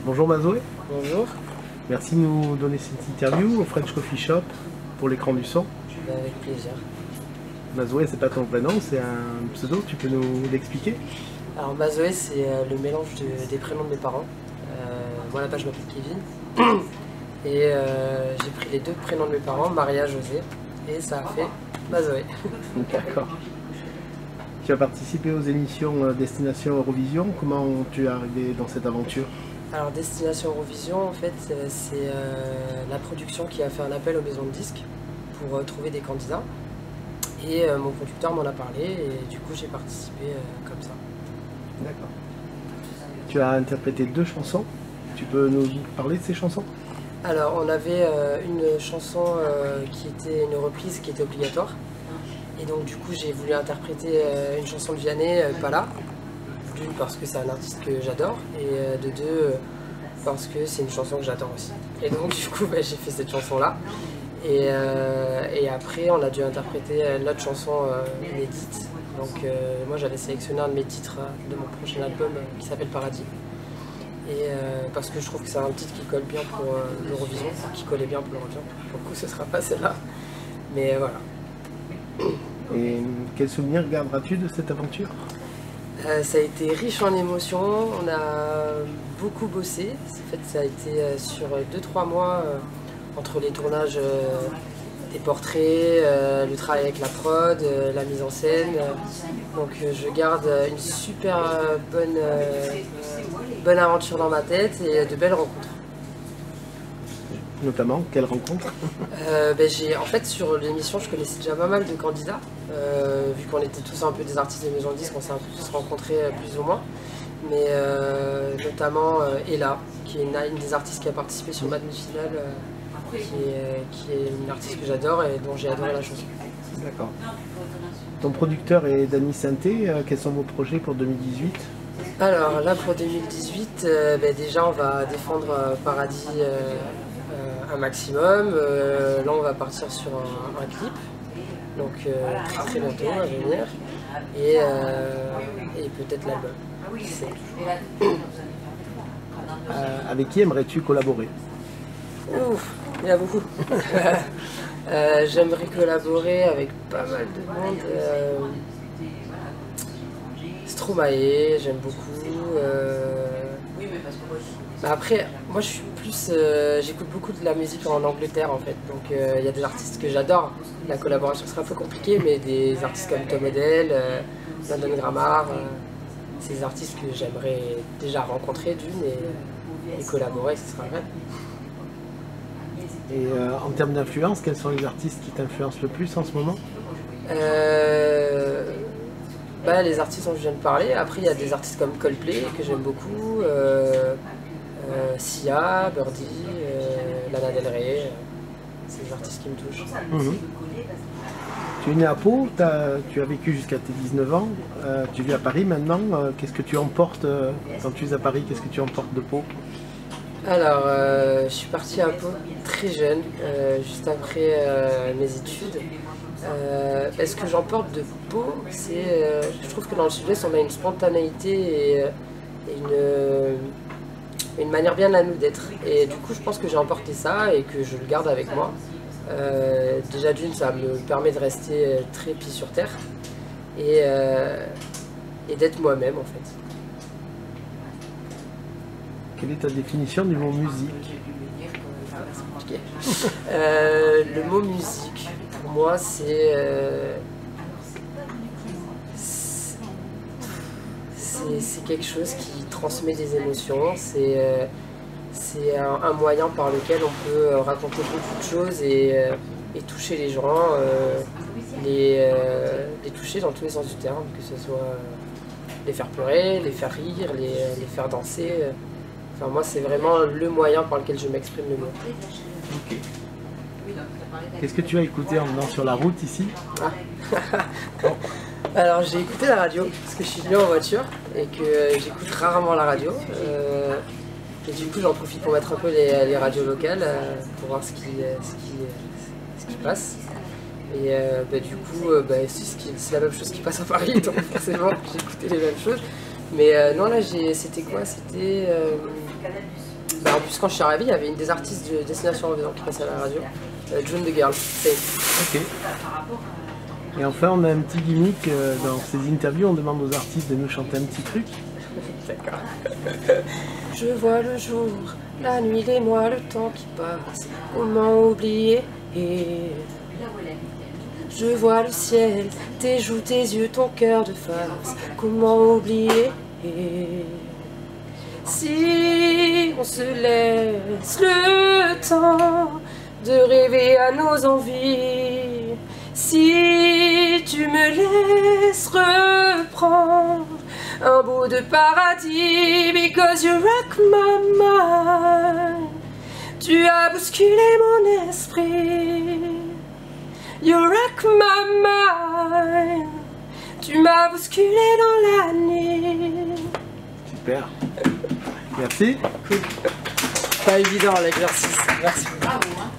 Bonjour Mazoé, Bonjour. merci de nous donner cette interview au French Coffee Shop pour l'écran du son. Avec plaisir. Mazoé, c'est pas ton vrai nom, c'est un pseudo, tu peux nous l'expliquer? Alors Mazoé, c'est le mélange des prénoms de mes parents. Moi là-bas je m'appelle Kevin. Et j'ai pris les deux prénoms de mes parents, Maria, José. Et ça a fait Mazoé. D'accord. Tu as participé aux émissions Destination Eurovision, comment tu es arrivé dans cette aventure? Alors Destination Eurovision, en fait, c'est la production qui a fait un appel aux maisons de disques pour trouver des candidats. Et mon producteur m'en a parlé et du coup j'ai participé comme ça. D'accord. Tu as interprété 2 chansons, tu peux nous parler de ces chansons? Alors on avait une chanson qui était une reprise qui était obligatoire. Et donc du coup j'ai voulu interpréter une chanson de Vianney, Pas là. D'une parce que c'est un artiste que j'adore et de deux parce que c'est une chanson que j'adore aussi. Et donc du coup j'ai fait cette chanson là. Et après on a dû interpréter l'autre chanson inédite. Donc moi j'avais sélectionné un de mes titres de mon prochain album qui s'appelle Paradis. Et parce que je trouve que c'est un titre qui colle bien pour l'Eurovision, qui collait bien pour l'Eurovision. Pour le coup ce sera pas celle-là. Mais voilà. Et quel souvenir garderas-tu de cette aventure? Ça a été riche en émotions, on a beaucoup bossé. En fait, ça a été sur 2-3 mois entre les tournages des portraits, le travail avec la prod, la mise en scène. Donc je garde une super bonne aventure dans ma tête et de belles rencontres. Notamment, quelle rencontre? En fait, sur l'émission, je connaissais déjà pas mal de candidats. Vu qu'on était tous un peu des artistes de maison de disques, on s'est un peu tous rencontrés plus ou moins. Mais notamment Ella, qui est une des artistes qui a participé sur Mad Final, qui est une artiste que j'adore et dont j'ai adoré la chanson. D'accord. Ton producteur est Dany Sainté, quels sont vos projets pour 2018? Alors là, pour 2018, déjà on va défendre Paradis un maximum. Là, on va partir sur un clip. Donc très très bientôt à venir et peut-être l'album. Avec qui aimerais-tu collaborer? Ouf, il y a beaucoup. J'aimerais collaborer avec pas mal de monde. Stromae, j'aime beaucoup. Après, moi je suis plus, j'écoute beaucoup de la musique en Angleterre en fait, donc il y a des artistes que j'adore. La collaboration sera un peu compliquée, mais des artistes comme Tom Odell, London Grammar, c'est des artistes que j'aimerais déjà rencontrer d'une et collaborer, ce sera vrai. Et en termes d'influence, quels sont les artistes qui t'influencent le plus en ce moment? Les artistes dont je viens de parler, après il y a des artistes comme Coldplay que j'aime beaucoup. Sia, Birdie, Lana Del Rey, c'est des artistes qui me touchent. Mmh. Tu es né à Pau, tu as vécu jusqu'à tes 19 ans, tu vis à Paris maintenant, qu'est-ce que tu emportes quand tu es à Paris, qu'est-ce que tu emportes de Pau? Alors, je suis partie à Pau très jeune, juste après mes études. Ce que j'emporte de Pau, c'est, je trouve que dans le sud-est, on a une spontanéité et une manière bien à nous d'être. Et du coup, je pense que j'ai emporté ça et que je le garde avec moi. Déjà d'une, ça me permet de rester très pied sur terre et d'être moi-même en fait. Quelle est ta définition du mot musique? C'est compliqué. Le mot musique, pour moi, c'est quelque chose qui transmet des émotions. C'est un moyen par lequel on peut raconter beaucoup de choses et toucher les gens, les toucher dans tous les sens du terme, que ce soit les faire pleurer, les faire rire, les faire danser. Enfin, moi, c'est vraiment le moyen par lequel je m'exprime le mieux. Okay. Qu'est-ce que tu as écouté en venant sur la route ici? Alors, j'ai écouté la radio, parce que je suis venu en voiture et que j'écoute rarement la radio. Et du coup, j'en profite pour mettre un peu les radios locales pour voir ce qui passe. Et du coup, c'est la même chose qui passe à Paris, donc forcément, j'ai écouté les mêmes choses. Mais non, là, c'était quoi? C'était... en plus, quand je suis arrivée, il y avait une des artistes de Destination Revenant qui passait à la radio. June the Girl. Ok. Et enfin, on a un petit gimmick dans ces interviews, on demande aux artistes de nous chanter un petit truc. D'accord. Je vois le jour, la nuit, les mois, le temps qui passe. Comment oublier? Je vois le ciel, tes joues, tes yeux, ton cœur de face. Comment oublier? Si on se laisse le temps de rêver à nos envies, si tu me laisses reprendre un bout de paradis, because you rock my mind, tu as bousculé mon esprit, you rock my mind, tu m'as bousculé dans la nuit. Super. Merci. Pas évident l'exercice. Merci. Bravo, hein.